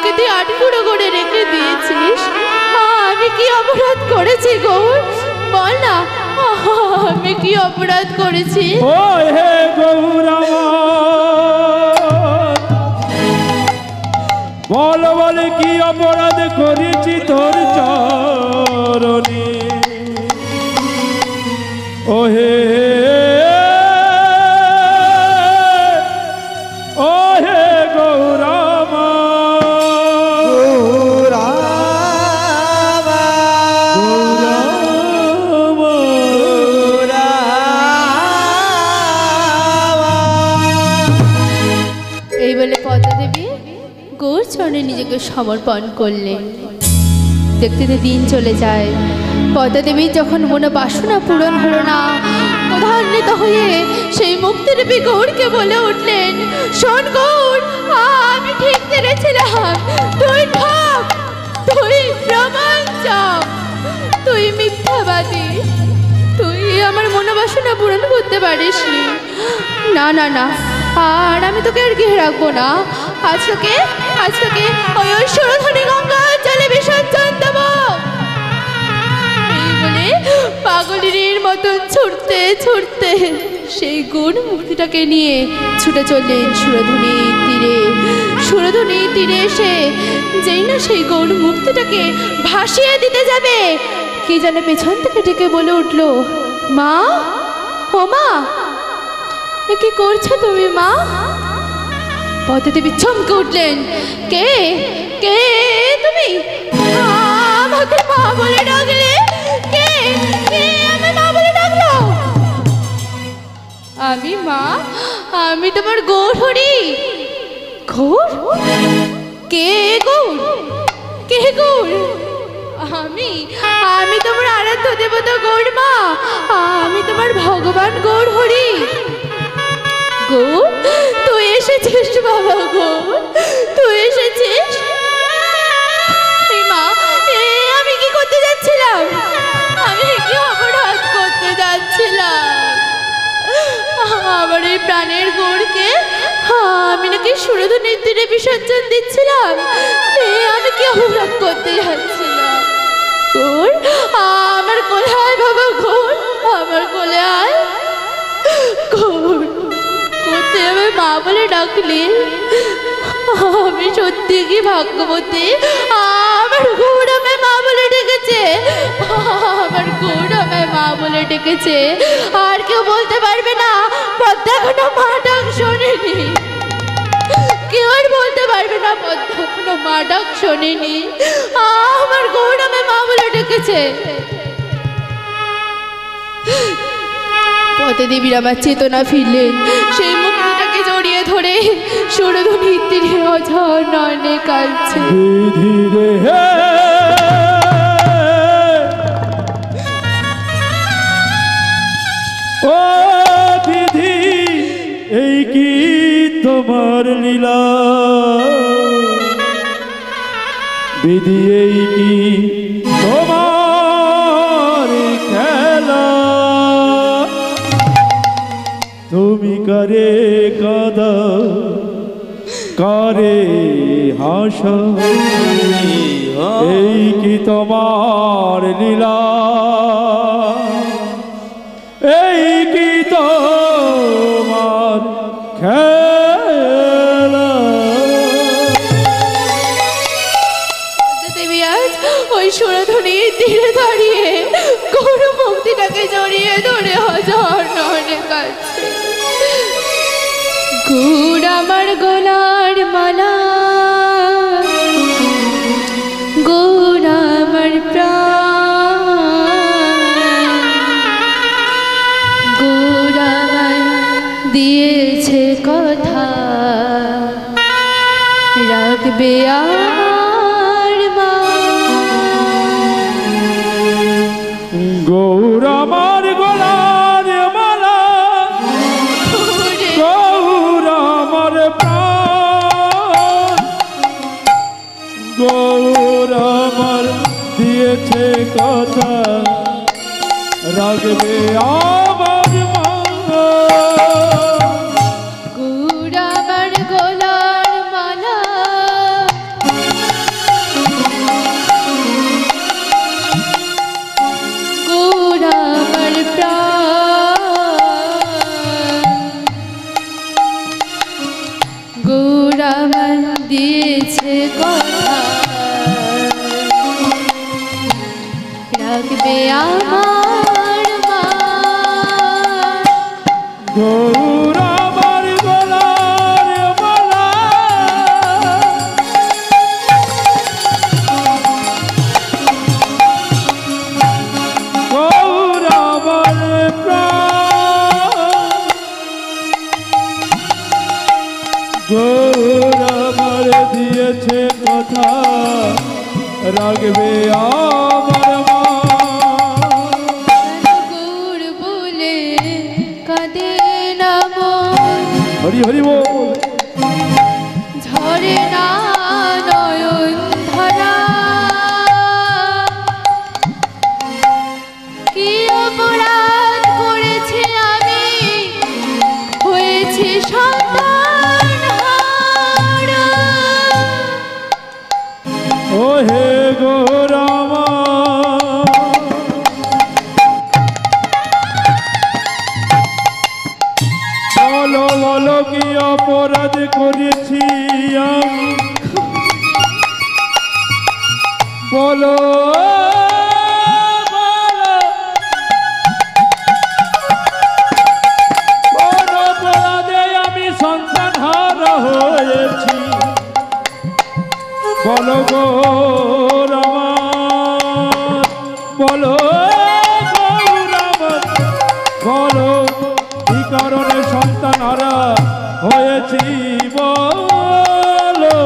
আমাকে তুই আটকুড়ো করে রেখে দিয়েছিস। আমি কি অপরাধ করেছি গৌর, বল না, আমি কি অপরাধ করেছি? ও হে গৌর বল বল কি অপরাধ করেছি তোর চরণে। ও হে নিজেকে সমর্পণ করলেন। দেখতে দেখতে দিন চলে যায়। পদ্মা দেবীর যখন মনোবাসনা পূরণ হলো না, ক্রোধান্বিত হয়ে সেই মুক্তিরূপী গৌরকে বলে উঠলেন, শোন গৌর, আমি ঠিক জেনেছিলাম তুই ঠক, তুই প্রমাণ চাও, তুই মিথ্যাবাদী, তুই আমার মনোবাসনা পূরণ করতে পারিসনি। না না না, আর আমি তোকে আর গৃহে রাখবো না। আজ তোকে ওই ঐশ্বরধ্বনি গঙ্গা জলে বিসর্জন দেব। এই বলে পাগলের মতন ছুটতে ছুটতে সেই গুণ মুক্তিটাকে নিয়ে ছুটে চললেন সুরধুনির তীরে। সুরধুনির তীরে এসে যেই না সেই গৌর মুক্তিটাকে ভাসিয়ে দিতে যাবে, কি যেন পেছন থেকে ডেকে বলে উঠল, মা, ও মা, কি করছো তুমি মা? পদ্মা দেবী চমকে উঠলেন, কে কে তুমি? আমাকে মা বলে ডাকলে? কে কে আমি মা বলে ডাকলো? আমি মা, আমি তোমার গৌর হরি। গৌর? কে গৌর? কে গৌর? আমি আমি তোমার আরাধ্য দেবতা গৌর মা, আমি তোমার ভগবান গৌর হরি। গৌর, তুই এসেছিস বাবা, গৌর তুই এসেছিস। মা, আমি কি করতে যাচ্ছিলাম? আমি কি অপরাধ করতে যাচ্ছিলাম? আমার এই প্রাণের গৌরকে আমি নাকি সুরধুনির তীরে বিসর্জন দিচ্ছিলাম। আমি কি অপরাধ করতে যাচ্ছিলাম? গৌর, আমার কোলে আয় বাবা, গৌর আমার কোলে আয়। গৌর, করতে আমি মা বলে ডাকলি? আমি সত্যি কি ভাগ্যবতী? আমার গৌর আমায় মা বলে ডেকেছে, আমার গৌর আমায় মা বলে ডেকেছে। আর কেউ বলতে পারবে না পদ্মা এখনো মা ডাক শোনেনি। কেউ আর বলতে পারবে না পদ্মা এখনো মা ডাক শোনেনি। আমার গৌর আমায় মা বলে ডেকেছে। পদ্মা দেবীর আমার চেতনা ফিরলেন। সেই মুক্তিটাকে জড়িয়ে ধরে সুরধুনির তীরে অঝর নয়নে কাঁদছে। ও বিধি, এই কি তোমার লীলা? বিধি, এই কি তোমার খেলা? তুমি করে কাদা, করে হাসা, এই কি তোমার লীলা? এই কি তোমার খেলা? দেবী আজ ওই সুরধুনির তীরে দাঁড়িয়ে গৌর মুক্তিটাকে জড়িয়ে ধরে অঝর নয়নে কাঁদছে। গৌর আমার গলার মালা, গৌর আমার প্রাণ, গৌর আমায় দিয়েছে কথা, রাখবে আর মা। গৌর আমার গলার মালা, গৌর আমার প্রাণ, গৌর আমার দিয়েছে কথা, রাখবে আমার মা। গৌর আমার গলার মালা, গৌর আমার দিয়েছে কথা, রাখবে আমার মা। গৌর আমার গলার মালা, গৌর আমার প্রাণ, গৌর আমার দিয়েছে কথা, রাখবে আমার মা। গৌর বলে কাঁদে না মন, হরি হরি বল। ঝরে না নয়ন ধারা, কি অপরাধ করেছি আমি, হয়েছি সন্তান হারা। ও হে গৌর আমার, বলো বলো কি অপরাধ করেছি আমি, বলো বলো, কোন অপরাধে আমি সন্তান হারা হয়েছি, বলো গৌর আমার, বলো গৌর আমার, বলো কি কারণে সন্তান হারা হয়েছি, বলো।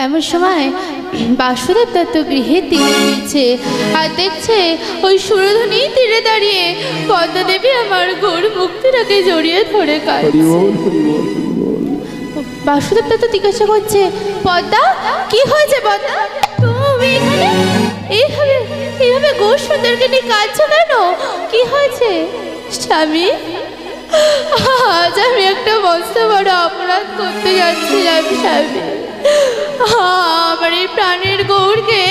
এমন সময় বাসুদেব দত্ত গৃহে তীরে ফিরছে আর দেখছে ওই সুরধনী তীরে দাঁড়িয়ে পদ্মাদেবী আমার গৌর মুক্তিটাকে জড়িয়ে ধরে কাঁদছে। বাসুদেব দত্ত জিজ্ঞাসা করছে, পদ্মা কি হয়েছে পদ্মা, তুমি এখানে এইভাবে এইভাবে গৌর সুন্দরকে নিয়ে কাঁদছো কেন, কি হয়েছে? স্বামী, আজ আমি একটা মস্ত বড় অপরাধ করতে যাচ্ছিলাম স্বামী। আমার এই প্রাণের গৌরকে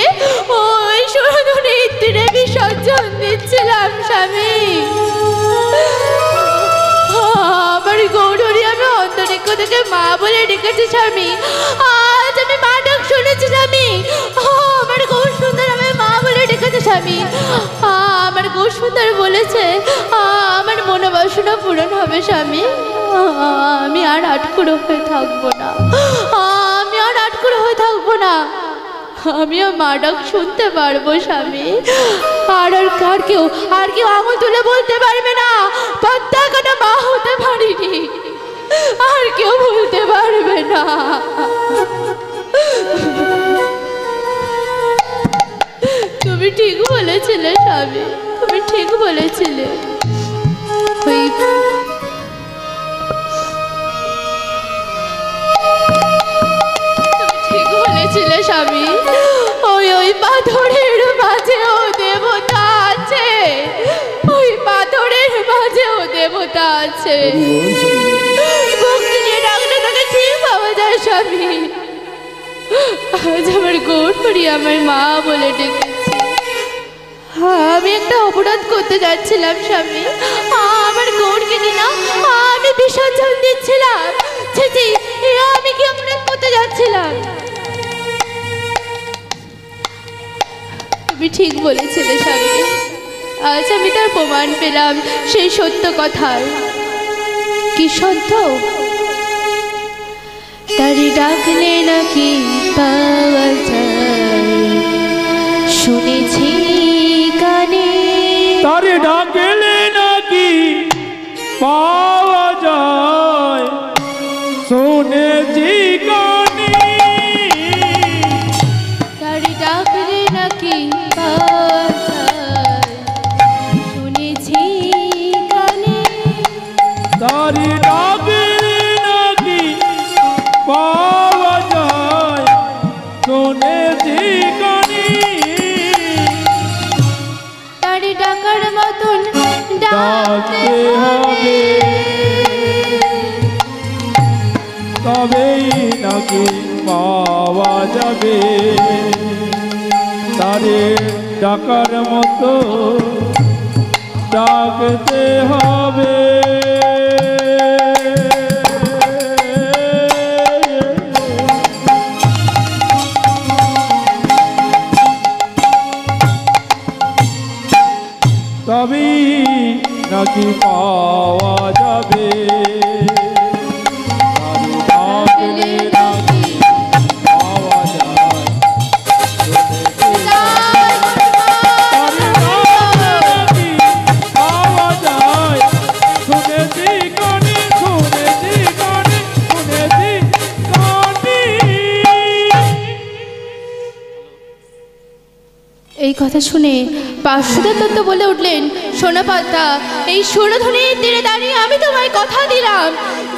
ওই সুরধনীর তীরে বিসর্জন দিচ্ছিলাম স্বামী। আমার গৌরী আমি অন্তরিক্ষ থেকে মা বলে ডেকেছি স্বামী, আজ আমি মা ডাক শুনেছি স্বামী। আমার গৌর সুন্দর আমি মা বলে ডেকেছি স্বামী। আমার গৌর সুন্দর বলেছে আমার মনোবাসনা পূরণ হবে স্বামী। আমি আর আটকুড়ো হয়ে থাকবো না, আমি আর আটকুড়ো হয়ে থাকবো না, আমিও মা ডাক শুনতে পারবো স্বামী। আর কেউ আঙুল তুলে বলতে পারবে না পদ্মা কেন মা হতে পারিনি, আর কেউ বলতে পারবে না। তুমি ঠিক বলেছিলে স্বামী, তুমি ঠিক বলেছিলে। ঠিক বলেছিলে স্বামী, ওই পাথরের মাঝেও দেবতা আছে, ওই পাথরের মাঝেও দেবতা আছে। ভক্তি যে ডাকলে তাকে ঠিক পাওয়া যায় স্বামী। আজ আমার গৌরী আমার মা বলে ডেকেছে। আমি একটা অপরাধ করতে যাচ্ছিলাম স্বামী, আমার গৌরকে কিনা আমি বিসর্জন দিচ্ছিলাম। আমি কি অপরাধ করতে যাচ্ছিলাম? তুমি ঠিক বলেছিলে স্বামী, আজ আমি তার প্রমাণ পেলাম সেই সত্য কথার। কি সত্য? তারি ডাকলে নাকি পাওয়া যায়, শুনেছি কানে। তারে ডাকলে নাকি পাওয়া যায়, শুনেছি কানে। তারি ডাকলে নাকি পাওয়া যায়, শুনেছি কানে। তারে ডাকলে নাকি পাওয়া যায়, শুনেছি কানে। তারি ডাকার মতন ডাকতে হবে, তবেই নাকি পাওয়া যাবে। তারে ডাকার মতো ডাকতে হবে। কথা শুনে বাসুদেব দত্ত বলে উঠলেন, সোনা পদ্মা, এই সুরধুনির তীরে দাঁড়িয়ে আমি তোমায় কথা দিলাম,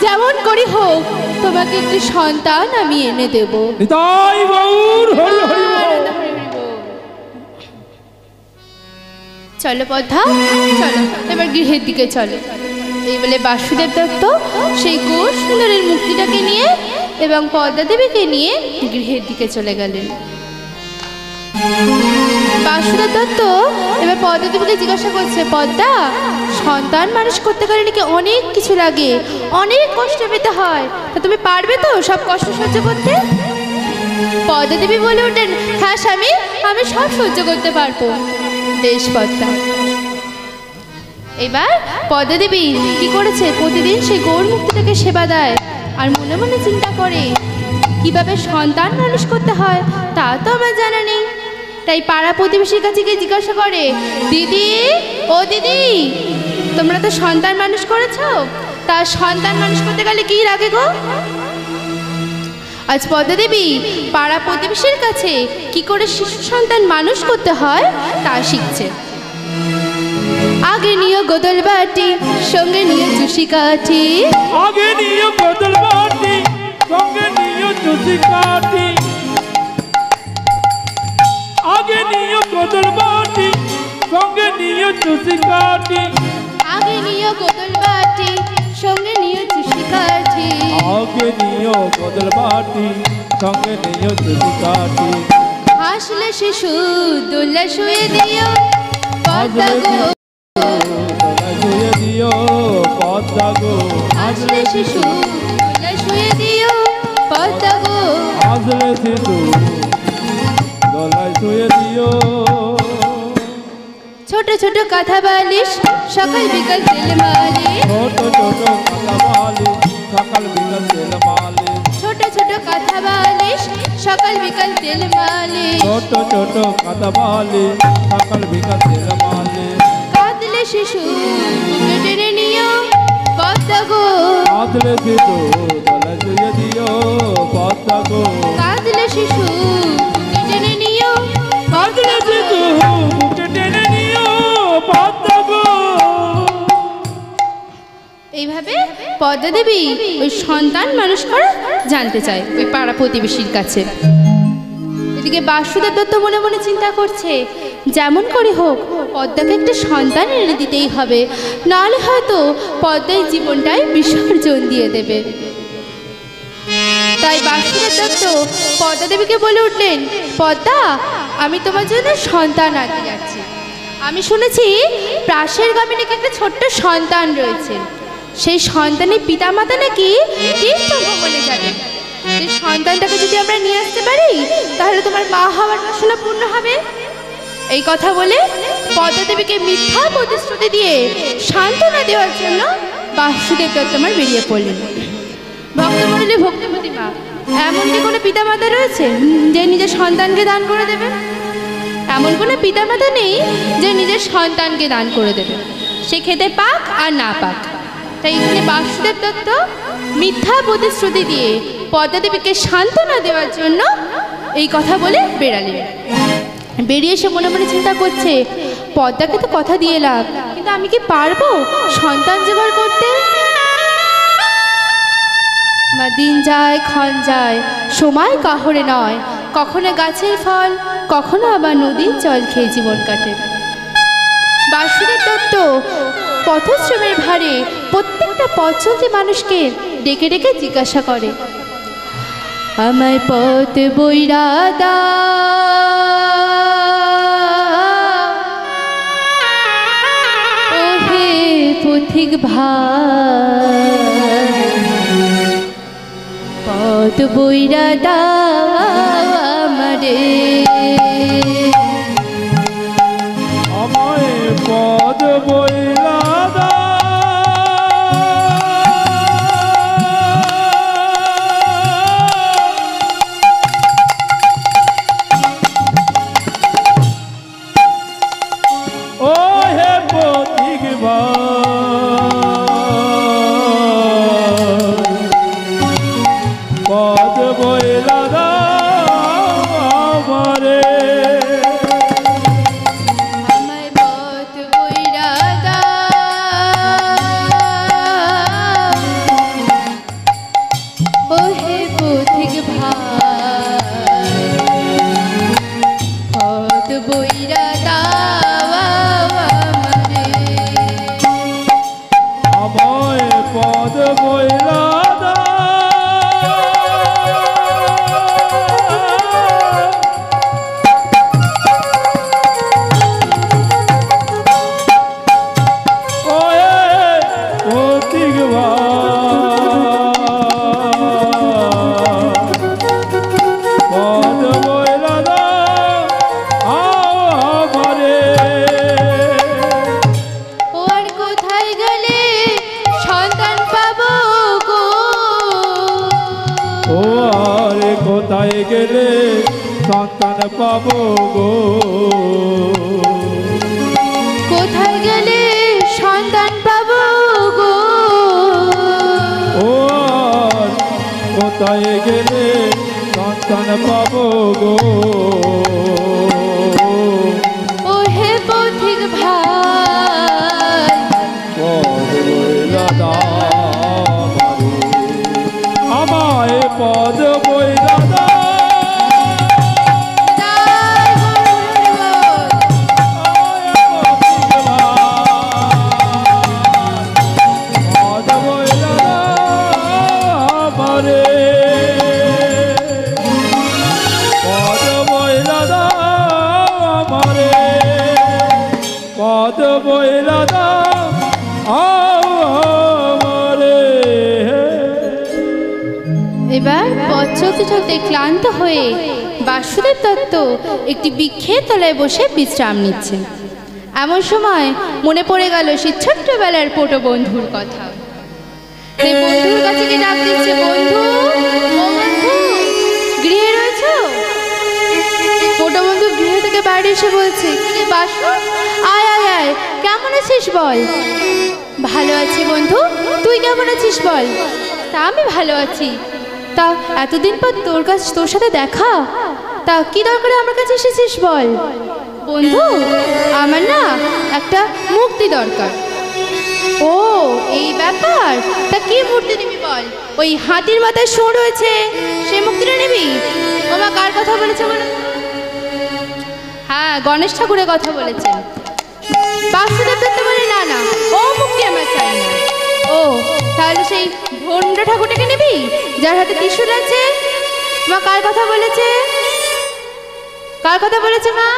যেমন করি হোক তোমাকে একটি সন্তান আমি এনে দেব। নিতাই গৌর হরি হরি বল। চলো পদ্মা, চলো এবার গৃহের দিকে চলো। এই বলে বাসুদেব দত্ত সেই গৌর সুন্দরের মুক্তিটাকে নিয়ে এবং পদ্মা দেবীকে নিয়ে গৃহের দিকে চলে গেলেন। বাসুদেব দত্ত এবার পদ্মা দেবীকে জিজ্ঞাসা করছে, পদ্মা, সন্তান মানুষ করতে গেলে নাকি অনেক কিছু লাগে, অনেক কষ্ট পেতে হয়, তা তুমি পারবে তো সব কষ্ট সহ্য করতে? পদ্মা দেবী বলে ওঠেন, হ্যাঁ স্বামী, আমি সব সহ্য করতে পারবো। বেশ পদ্মা। এবার পদ্মা দেবী কি করেছে, প্রতিদিন সেই গৌর মুক্তিটাকে সেবা দেয় আর মনে মনে চিন্তা করে কিভাবে সন্তান মানুষ করতে হয় তা তো আমার জানা নেই। তাই পাড়া প্রতিবেশীর কাছে গিয়ে জিজ্ঞাসা করে, দিদি, ও দিদি, তোমরা তো সন্তান মানুষ করেছো, তা সন্তান মানুষ করতে গেলে কি লাগে গো? আজ পদ্মা দেবী পাড়া প্রতিবেশীর কাছে কি করে শিশু সন্তান মানুষ করতে হয় তা শিখছে। আগে নিয়ে গোদল বাটি, সঙ্গে নিয়ে চুষি কাঠি, আগে নিয়ে গোদল বাটি, সঙ্গে নিয়ে চুষি কাঠি, আগে নিয়ে গোদল বাটি, সঙ্গে নিয়ে চুষি কাঠি, আগে নিয়ে গোদল বাটি, সঙ্গে নিয়ে চুষি কাঠি, আগে নিয়ে গোদল বাটি, সঙ্গে নিয়ে চুষি কাঠি, হাসলে শিশু দোলা শুয়ে দিও পদ্মা গো, দোলা শুয়ে দিও পদ্মা গো, হাসলে শিশু দোলা শুয়ে দিও পদ্মা গো, আসলে শিশু দোলায় শুয়ে দিও। ছোট ছোট কথা বালিশ, সকাল বিকাল তেল মালিশ, ছোট ছোট কথা বালিশ, সকাল বিকাল তেল মালিশ, ছোট ছোট কথা বালিশ, সকাল বিকাল তেল মালিশ, ছোট ছোট কথা বালিশ, সকাল বিকাল তেল মালিশ, কাঁদলে শিশু বুকে টেনে নিও পদ্মা গো, আসলে শিশু দোলায় শুয়ে দিও পদ্মা গো, কাঁদলে শিশু বুকে টেনে নিও, আসলে শিশু বুকে টেনে নিও পদ্মা গো। এইভাবে পদ্মা দেবী ওই সন্তান মানুষ করা জানতে চায় ওই পাড়া প্রতিবেশীর কাছে। এদিকে বাসুদেব দত্ত মনে মনে চিন্তা করছে, যেমন করে হোক পদ্মাকে একটা সন্তান এনে দিতেই হবে, নাহলে হয়তো পদ্মার জীবনটাই বিসর্জন দিয়ে দেবে। তাই বাসুদেব দত্ত পদ্মা দেবীকে বলে উঠলেন, পদ্মা, আমি তোমার জন্য সন্তান আনতে যাচ্ছি। আমি শুনেছি প্রাসের গ্রামে নাকি একটা ছোট্ট সন্তান রয়েছে, সেই সন্তানের পিতামাতা নাকি তীর্থ ভ্রমণে যাবে। সেই সন্তানটাকে যদি আমরা নিয়ে আসতে পারি তাহলে তোমার মা হওয়ার বাসনা পূর্ণ হবে। এই কথা বলে পদ্মা দেবীকে মিথ্যা প্রতিশ্রুতি দিয়ে সান্ত্বনা দেওয়ার জন্য বাসুদেব দত্ত আমার বেরিয়ে পড়লেন। ভক্তমণ্ডলী, ভক্তিমতী মা, এমন কি কোনো পিতামাতা রয়েছে যে নিজের সন্তানকে দান করে দেবে? এমন কোনো পিতামাতা নেই যে নিজের সন্তানকে দান করে দেবে, সে খেতে পাক আর না পাক। তাই এখানে বাসুদেব দত্ত মিথ্যা প্রতিশ্রুতি দিয়ে পদ্মা দেবীকে সান্ত্বনা দেওয়ার জন্য এই কথা বলে বেরালেন। বেরিয়ে এসে মনে মনে চিন্তা করছে, পদ্মাকে তো কথা দিয়ে এলাম, কিন্তু আমি কি পারবো সন্তান জোগাড় করতে? মা দিন যায় ক্ষণ যায়, সময় কাহরে নয়, কখনো গাছের ফল, কখনো আবার নদীর জল খেয়ে জীবন কাটে। বাসুদেব দত্ত পথশ্রমের ভারে প্রত্যেকটা পথ চলতি মানুষকে ডেকে ডেকে জিজ্ঞাসা করে, আমায় পথ বইরা দাও, ওহে পথিক ভাই, পথ বইরা দাও আমারে, আমায় পদ বইলা দাও, ও হে পথিক ভাই, পদ বইলা দাও আমারে। বইলা কোথায় গেলে সন্তান পাবো গো কোথায় গেলে সন্তান পাবো গো ও কোথায় গেলে সন্তান পাবো গো ও হে পথিক ভাই পদ বইলা দাও আমায় পদ বইলা দাও পদ বইলা দাও আমারে। এবার পথ চলতে চলতে ক্লান্ত হয়ে বাসুদেব দত্ত একটি বৃক্ষের তলায় বসে বিশ্রাম নিচ্ছেন। এমন সময় মনে পড়ে গেল সেই ছোট্টবেলার পোটো বন্ধুর কথা। সেই বন্ধুর কাছে গিয়ে ডাক দিচ্ছে, বন্ধু ও বন্ধু গৃহে রয়েছো? পোটো বন্ধু গৃহ থেকে বাইরে এসে বলছে, কি বাসু আয় আয় আয়, কেমন আছিস বল? ভালো আছি বন্ধু, তুই কেমন আছিস বল? তা আমি ভালো আছি। তা এতদিন পর তোর সাথে দেখা, তা কি দরকারে আমার কাছে এসেছিস বল? বন্ধু আমার না একটা মুক্তি দরকার। ও এই ব্যাপার, তা কি মূর্তি নিবি বল? ওই হাতির মাথায় শো রয়েছে সেই মুক্তিটা নিবি? ওমা কার কথা বলেছে বলে? হ্যাঁ গণেশ ঠাকুরের কথা বলেছেন। বাসুদেব দত্ত বলে, না না ও মুক্তি আমার চাই না। ও তাহলে সেই ভণ্ড ঠাকুরটাকে নিবি যার হাতে ত্রিশূল আছে? মা কার কথা বলেছে? কার কথা বলেছে মা?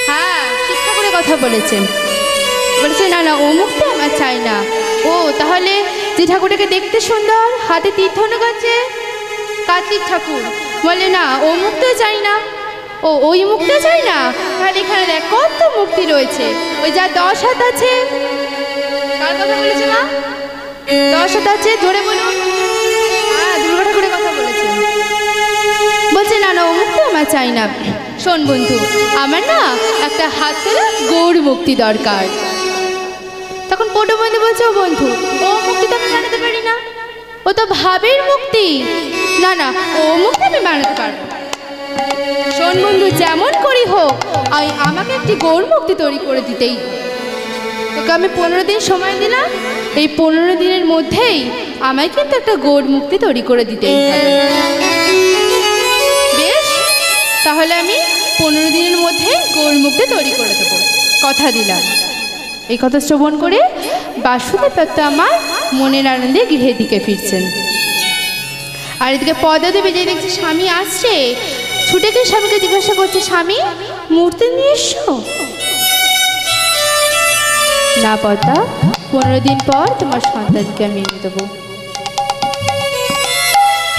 হ্যাঁ শিব ঠাকুরের কথা বলেছে। বলেছে না না ও মুক্তি আমার চাই না। ও তাহলে যে ঠাকুরটাকে দেখতে সুন্দর, হাতে তীর ধনুক আছে, কার্তিক ঠাকুর, বলে না ও মুক্তি চাই না। ও ওই মুক্তি চাই না? তাহলে এখানে দেখ কত মুক্তি রয়েছে, ওই যা 10 হাত আছে। কার কথা বলেছে মা? 10 হাত আছে, জোরে বলুন। হ্যাঁ দুর্গা ঠাকুরের কথা বলেছে। বলছে না না ও মুক্তি আমার চাই না। শোন বন্ধু, আমার না একটা হাত তোলা গৌর মুক্তি দরকার। তখন পোটো বন্ধু বলছে, ও বন্ধু ও মুক্তি তো আমি বানাতে পারি না, ও তো ভাবের মুক্তি। না না ও মুক্তি আমি বানাতে পারবো। শোন বন্ধু, যেমন করি হোক আমাকে একটি গৌর মুক্তি তৈরি করে দিতেই। তোকে আমি 15 দিন সময় দিলাম, এই 15 দিনের মধ্যেই আমায় কিন্তু একটা গৌর মুক্তি তৈরি করে দিতেই হবে। বেশ, তাহলে আমি 15 দিনের মধ্যে গৌর মুক্তি তৈরি করে দেবো, কথা দিলাম। এই কথা শ্রবণ করে বাসুদেব দত্ত আমার মনের আনন্দে গৃহের দিকে ফিরছেন। আর এদিকে পদা দেবী যে দেখছে স্বামী আসছে, ছুটে গিয়ে স্বামীকে জিজ্ঞাসা করছে, স্বামী মূর্তি নিয়ে এসো? না পদ্মা, 15 দিন পর তোমার সন্তানকে আমি এনে দেবো।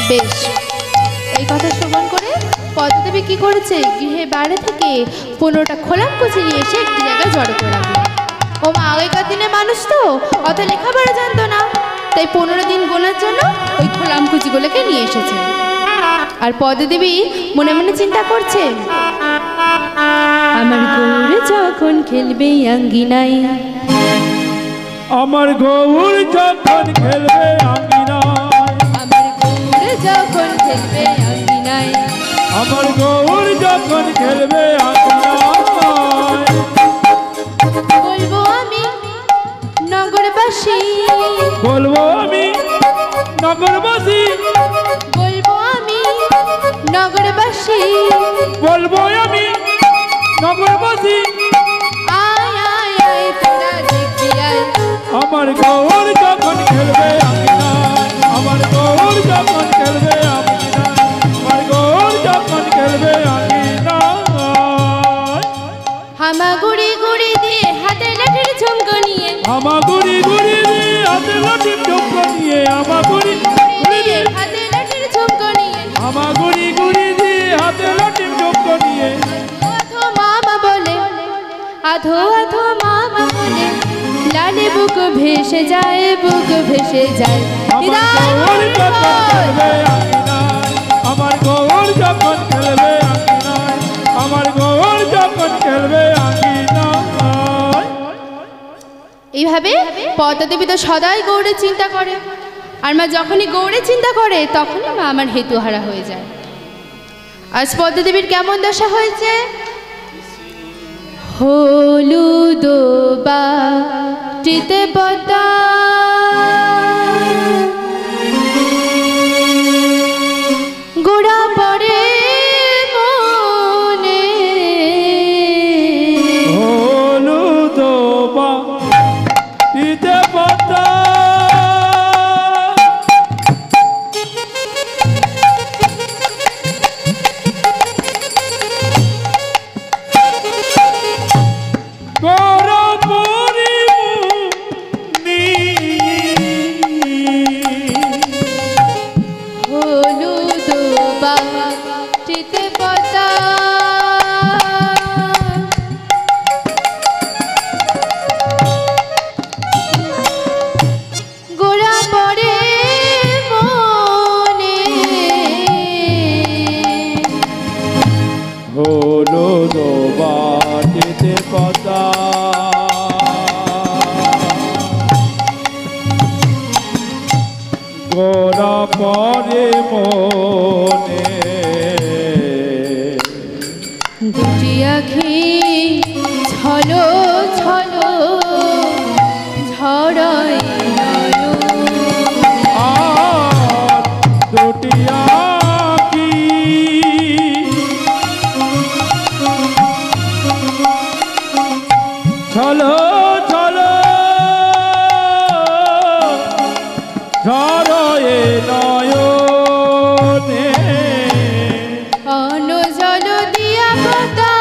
বেশ, এই কথা শ্রবণ করে পদ্মা দেবী কি করেছে, গৃহে বাইরে থেকে 15টা খোলাম কুচি নিয়ে এসে একটি জায়গায় জড়ো করে রাখবে। ও মা আগেকার দিনে মানুষ তো অত লেখাপড়া জানতো না, তাই 15 দিন গোনার জন্য ওই খোলাম কুচিগুলোকে নিয়ে এসেছে। আর পদ্মা দেবী মনে মনে চিন্তা করছে, আমার গৌর যখন খেলবে আঙ্গিনায়, আমার গৌর যখন খেলবে আঙ্গিনায়, আমার গৌর যখন খেলবে আঙ্গিনায়, আমার গৌর যখন খেলবে আঙ্গিনায়, বলবো আমি নগরবাসী, বলবো আমি নগরবাসী, বলবো আমি নগরবাসী, বলবো আমি নগরবাসী, আয় আয় আয় তোরা দেখবি আয়, আমার গৌর যখন খেলবে ঝুমকো নিয়ে হাতে লাঠির ঝুমকো নিয়ে আমা গুড়ি গুড়ি দিয়ে হাতে লাঠির ঝুমকো নিয়ে আধো মামা বলে আধো আধো মামা বলে লালে বুক ভেসে যায় আমার গৌর যখন খেলবে আঙিনায় আমার গৌর যখন খেলবে আঙিনায়। এইভাবে পদ্মা দেবী তো সদাই গৌড়ের চিন্তা করে, আর মা যখনই গৌড়ের চিন্তা করে তখনই মা আমার হেতুহারা হয়ে যায়। আজ পদ্মা দেবীর কেমন দশা হয়েছে? হলুদ বাটিতে পদ্মা গোড়া পড়ে মনে, হলুদ বাটিতে পদ্মা হলুদ বাটিতে পদ্মা গোরা পরে মনে দুটি আখি ছলো ছলো ঝড়াই আর দুটি আখি ছলো ছলো ঝড়ে নয়নে অন জল দিয়া পদ্মা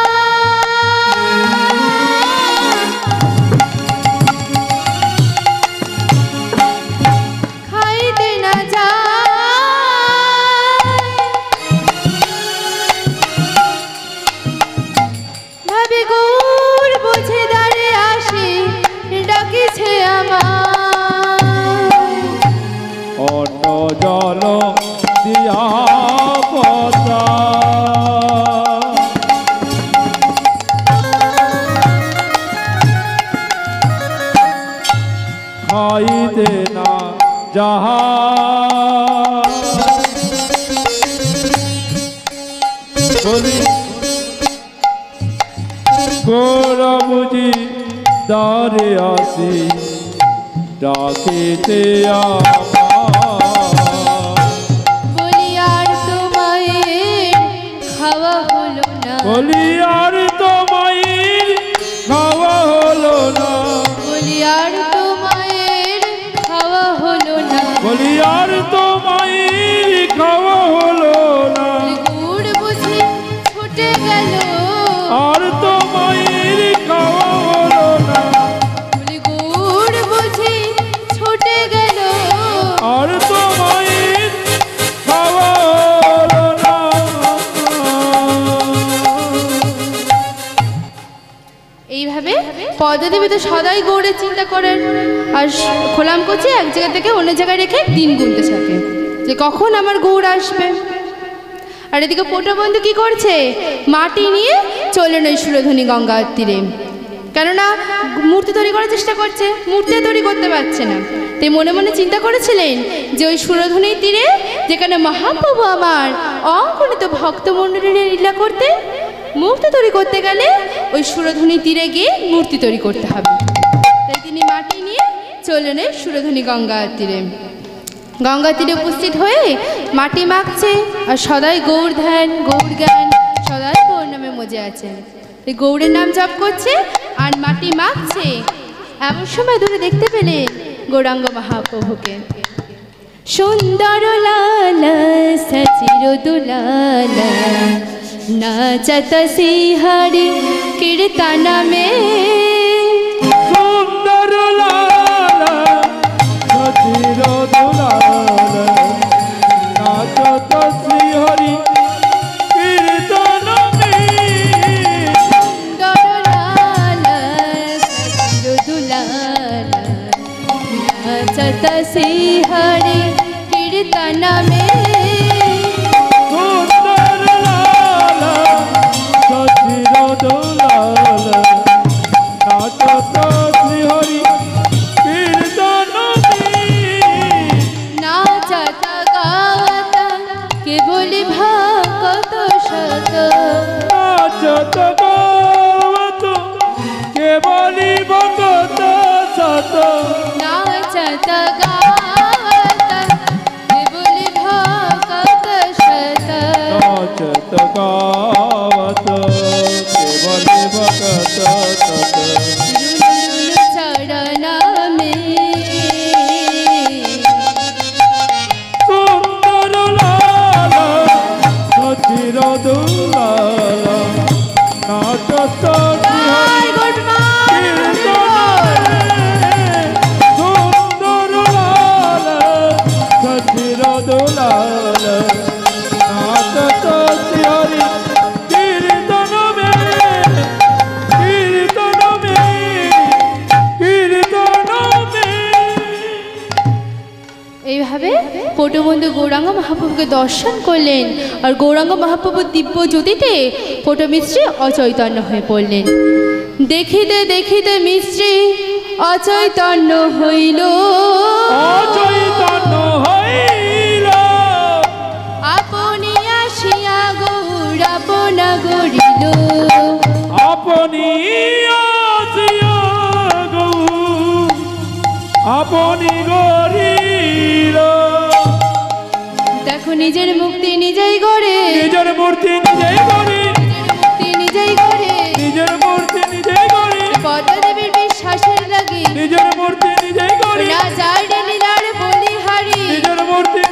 খাইতে না যায় ভাবে গৌর বুঝে দাঁড়ে আসে ডাকিছে আমার অন্য জল দিয়া পদ্মা খাইতে না যাহা বলি গোরা বুঝি দাঁড়ে আসি ডাকিতে বলি আর তোমায় খাওয়া হলো না বলি আর তোমায় খাওয়া হলো না বলি আর তোমায় খাওয়া হলো না বলি আর তোমায় খাওয়া হলো না গুড় বুঝি ছুটে গেল আর তোমায় খাওয়া হলো না বলি গুড় বুঝি ছুটে গেল আর তোমায় খাওয়া হলো না। এইভাবে পদ্মা দেবী তো সদাই গৌড়ের চিন্তা করেন, আর খোলাম কচি এক জায়গা থেকে অন্য জায়গায় রেখে দিন গুনতে থাকে যে কখন আমার গৌড় আসবে। আর এদিকে পোটা বন্ধু কি করছে? মাটি নিয়ে চলেন ওই সুরধনী গঙ্গার তীরে, কেননা মূর্তি তৈরি করার চেষ্টা করছে, মূর্তি তৈরি করতে পারছে না। তাই মনে মনে চিন্তা করেছিলেন যে ওই সুরধনীর তীরে যেখানে মহাপ্রভু আমার অগণিত ভক্তমণ্ডলীর লীলা করতে, মূর্তি তৈরি করতে গেলে ওই সুরধনী তীরে গিয়ে মূর্তি তৈরি করতে হবে। তাই তিনি মাটি নিয়ে চলেন ওই সুরধনী গঙ্গার তীরে। গঙ্গা তীরে উপস্থিত হয়ে মাটি মাখছে, আর সদাই গৌর ধ্যান গৌর জ্ঞান সদাই গৌর নামে মজে আছেন। এই গৌরের নাম জপ করছে আর মাটি মাখছে। এমন সময় দূরে দেখতে পেলেন গৌরাঙ্গ মহাপ্রভুকে। সুন্দর লালা সচির দুলালা নাচত সিহরি কীর্তন মে সুন্দর লালা সচির হরি কীর্তন মে সুন্দর লালা সচির দোলাল নাচত শ্রী হরি কীর্তন নাচত গাওত কেবল ভক্ত শত নাচত গাওত কেবলি ভক্ত শত নাচত গাওত কেবল ভক্ত শত নাচত গাওত কেবলি ভক্ত শত চরণ মে সুন্দর লালা সচির দোলাল নাচত শ্রী হরি গুড সুন্দর লালা সচির দোলাল নাচত শ্রী হরি কীর্তন মে কীর্তন মে কীর্তন মে। এইভাবে পটুবন্ধু গৌরাঙ্গ মহাপ্রভুকে দর্শন করলেন আর গৌরাঙ্গ মহাপ্রভুর দিব্য জ্যোতিতে পটু মিস্ত্রি অচৈতন্য হয়ে পড়লেন। দেখিতে দেখিতে মিস্ত্রি অচৈতন্য হইল অচৈতন্য হইল আপনি আসিয়া গৌর আপনা গরিল আপনি আসিয়া গৌর আপনি গরিল। দেখো নিজের মুক্তি নিজেই গড়ে নিজের মূর্তি নিজেই গড়ি মুক্তি নিজেই গড়ে নিজের মূর্তি নিজেই গড়ি পদ্মা দেবীর বিশ্বাসের লাগি নিজের মূর্তি নিজেই গড়ি না যায় রে লীলার বলিহারি নিজের মূর্তি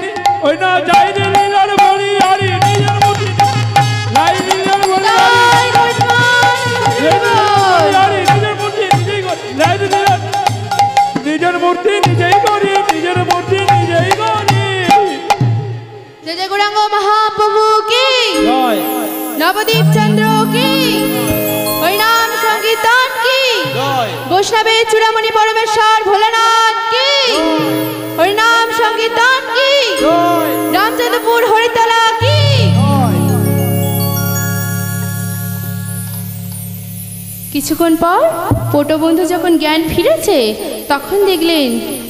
ওই না যাই রে লীলার বলি হারি নিজের মূর্তি লাই লীলার বলি হারি নিজের মূর্তি নিজেই গড়ি লাই লীলার নিজের মূর্তি নিজেই গড়ি নিজের মূর্তি নিজেই গড়ি। জয় জয় গৌরাঙ্গ মহাপ্রভু কি জয় নবদীপ চন্দ্র কি হরিনাম সংকীর্তন কি জয় বৈষ্ণবে চূড়ামণি পরমেশ্বর ভোলানাথ কি হরিনাম সংকীর্তন কি জয় রামচন্দ্রপুর হরিতলা কি। কিছুক্ষণ পর পটুবন্ধু যখন জ্ঞান ফিরেছে তখন দেখলেন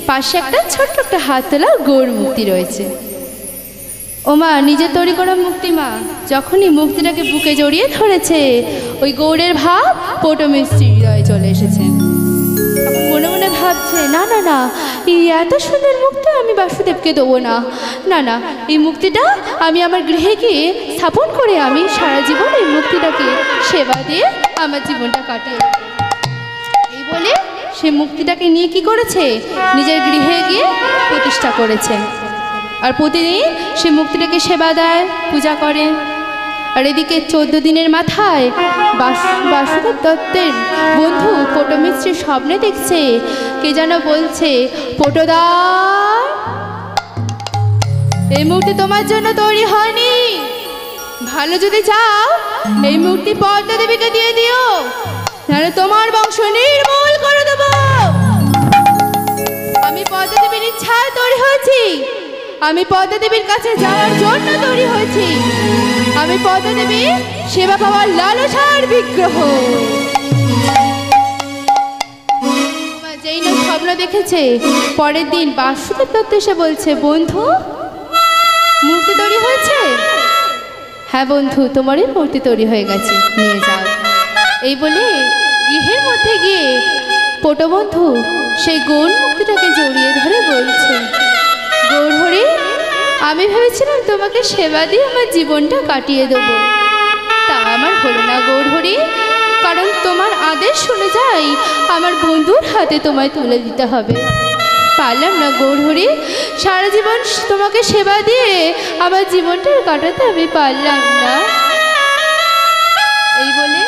পাশে একটা ছোট্ট একটা হাত তোলা গৌর মূর্তি রয়েছে। ওমা নিজে তৈরি করা মূর্তি মা যখনই মূর্তিটাকে বুকে জড়িয়ে ধরেছে ওই গৌরের ভাব পটু মিস্ত্রির হৃদয়ে চলে এসেছে। তখন মনে মনে ভাবছে না না না এই এত সুন্দর মুক্তি আমি বাসুদেবকে দেবো না না না এই মুক্তিটা আমি আমার গৃহে গিয়ে স্থাপন করে আমি সারা জীবন এই মুক্তিটাকে সেবা দিয়ে আমার জীবনটা কাটিয়ে দেব। এই বলে সে মুক্তিটাকে নিয়ে কি করেছে নিজের গৃহে গিয়ে প্রতিষ্ঠা করেছে আর প্রতিদিন সে মুক্তিটাকে সেবা দেয় পূজা করে। আর এদিকে 14 দিনের মাথায় বাসুদেব দত্তের বন্ধু পটু মিস্ত্রি স্বপ্নে দেখছে কে যেন বলছে পটুদা এই মূর্তি তোমার জন্য তৈরি হয়নি, ভালো যদি চাও এই মূর্তি পদ্মা দেবীকে দিয়ে দিও, নাহলে তোমার বংশ নির্মূল করে দেব। আমি পদ্মা দেবীর ইচ্ছায় তৈরি হয়েছি, আমি পদ্মা দেবীর কাছে যাওয়ার জন্য তৈরি হয়েছি, আমি পদ্মা দেবীর সেবা পাওয়ার লালসার বিগ্রহ। যেই না স্বপ্ন দেখেছে পরের দিন বাসুদেব দত্ত এসে বলছে বন্ধু মূর্তি তৈরি হয়েছে। হ্যাঁ বন্ধু তোমারই মূর্তি তৈরি হয়ে গেছে, নিয়ে যাও। এই বলে গৃহের মধ্যে গিয়ে পটু বন্ধু সেই গৌর মূর্তিটাকে জড়িয়ে ধরে বলছে গৌর হরি আমি ভেবেছিলাম তোমাকে সেবা দিয়ে আমার জীবনটা কাটিয়ে দেবো, তা আমার হলো না গৌর হরি, কারণ তোমার আদেশ অনুযায়ী আমার বন্ধুর হাতে তোমায় তুলে দিতে হবে। পারলাম না গৌর হরি, সারা জীবন তোমাকে সেবা দিয়ে আমার জীবনটা কাটাতে আমি পারলাম না। এই বলে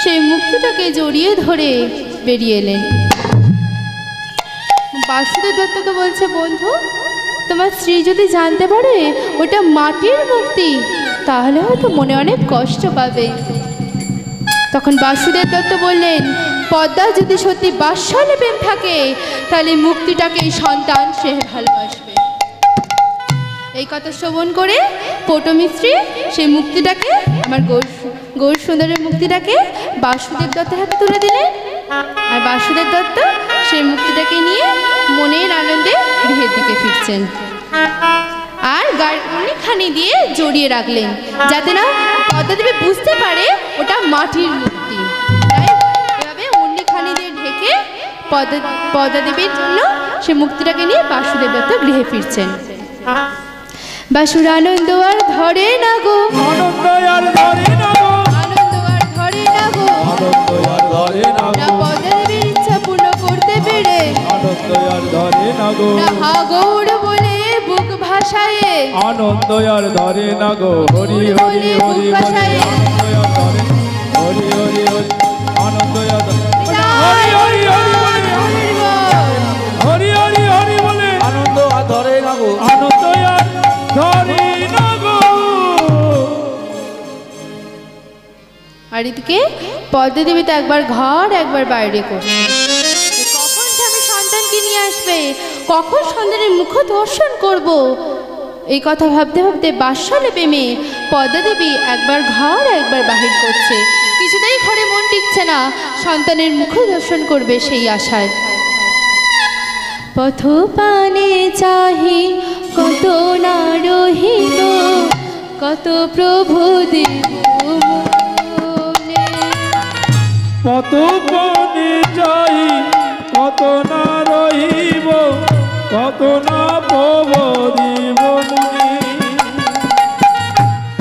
সেই মুক্তিটাকে জড়িয়ে ধরে বেরিয়ে এলেন। বাসুদেব দত্তকে বলছে বন্ধু তোমার স্ত্রী যদি জানতে পারে ওটা মাটির মূর্তি তাহলে হয়তো মনে অনেক কষ্ট পাবে। তখন বাসুদেব দত্ত বললেন পদ্মা যদি সত্যি বাৎসল্য প্রেম থাকে তাহলে মুক্তিটাকে সন্তান সে ভালোবাসবে। এই কথা শ্রবণ করে পটমিস্ত্রি সেই মুক্তিটাকে আমার গৌর সুন্দরের মুক্তিটাকে বাসুদেব দত্তের হাতে তুলে দিলেন। আর বাসুদেব দত্ত সেই মুক্তিটাকে নিয়ে মনের আনন্দে গৃহের দিকে ফিরছেন। আর গায়ের অনেকখানি দিয়ে জড়িয়ে রাখলেন যাতে না পদ্মাদেবী বুঝতে পারে ওটা মাটির মূর্তি। তাই এভাবে অনেকখানি দিয়ে ঢেকে পদ্মাদেবীর জন্য সে মুক্তিটাকে নিয়ে বাসুদেব দত্ত গৃহে ফিরছেন। বাসুর আনন্দ আর ধরে না গো, আনন্দ আর ধরে না গো, আনন্দ আর ধরে না গো, আনন্দ আর ধরে না না গো, পদ্মাদেবীর ইচ্ছা পূর্ণ করতে পেরে, আনন্দ আর ধরে না গো, না হা গৌর বলে বুক ভাষায়, আনন্দ আর ধরে না গো, হরি হরি হরি বলে আনন্দ আর ধরে, হরি হরি হরি আনন্দ আর হরি হরি হরি বলে, হরি হরি হরি বলে আনন্দ আর ধরে না গো, আনন্দ আর ধরে না গো। আর এদিকে পদ্মাদেবী তো একবার ঘর একবার বাইরে করছে। কখন স্বামী সন্তানকে নিয়ে আসবে, কখন সন্তানের মুখ দর্শন করব, এই কথা ভাবতে ভাবতে বাসলে প্রেমে পদ্মাদেবী একবার ঘর একবার বাহির করছে। কিছুতেই ঘরে মন টিকছে না, সন্তানের মুখ দর্শন করবে সেই আশায়। পথ পানে চাহি কত না রহিত, কত প্রভু দেব মনে। কত পদে যাই কত না রহিব, কত না পব দিব মনে।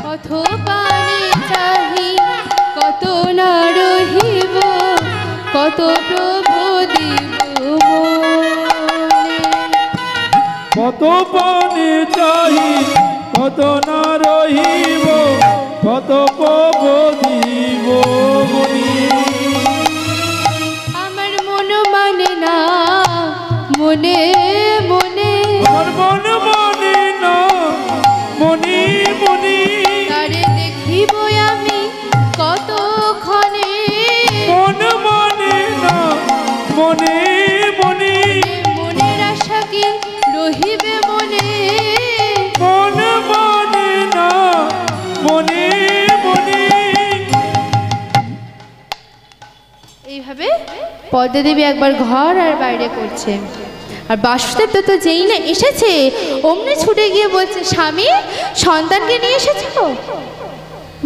পথ পানে চাহি কত না রহিব, কত প্রভু দেব মনে। কত পদে চাই কত না রহিব, কত পব দিব মনে। আমার মন মানে না মনে মনে, আমার মন মানে না মনি মনি, তারে দেখিব আমি কতক্ষণে। মন মানে না মনে মনি, মনের আশা কি রহিবে মনে, মন মানে না মনে মনি। এইভাবে পদ্মাদেবী একবার ঘর আর বাইরে করছে। আর বাসুদেব দত্ত যেই না এসেছে অমনি ছুটে গিয়ে বলছে, স্বামী সন্তানকে নিয়ে এসেছো?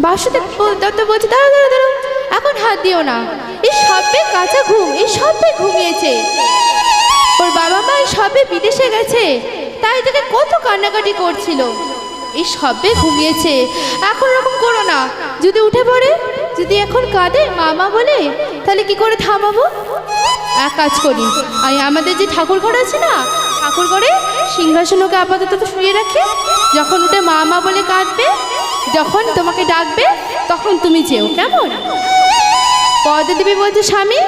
বাসুদেব দত্ত বলছে, দাঁড়ো দাঁড়ো দাঁড়ো, এখন হাত দিও না, এই সবে কাঁচা ঘুম, এই সবে ঘুমিয়েছে, ওর বাবা মা সবে বিদেশে গেছে, তাই থেকে কত কান্নাকাটি করছিল, এই সবে ঘুমিয়েছে, এখন এরকম করো না, যদি উঠে পড়ে, যদি এখন কাঁদে মামা বলে, তাহলে কি করে থামাবো? এক কাজ করি, আমি আমাদের যে ঠাকুর ঘর আছে না, ঠাকুর ঘরে সিংহাসনকে আপাতত তো শুয়ে রাখি, যখন উঠে মামা বলে কাঁদবে, যখন তোমাকে ডাকবে তখন তুমি যেও, কেমন? পদ্মাদেবী বলছে, স্বামী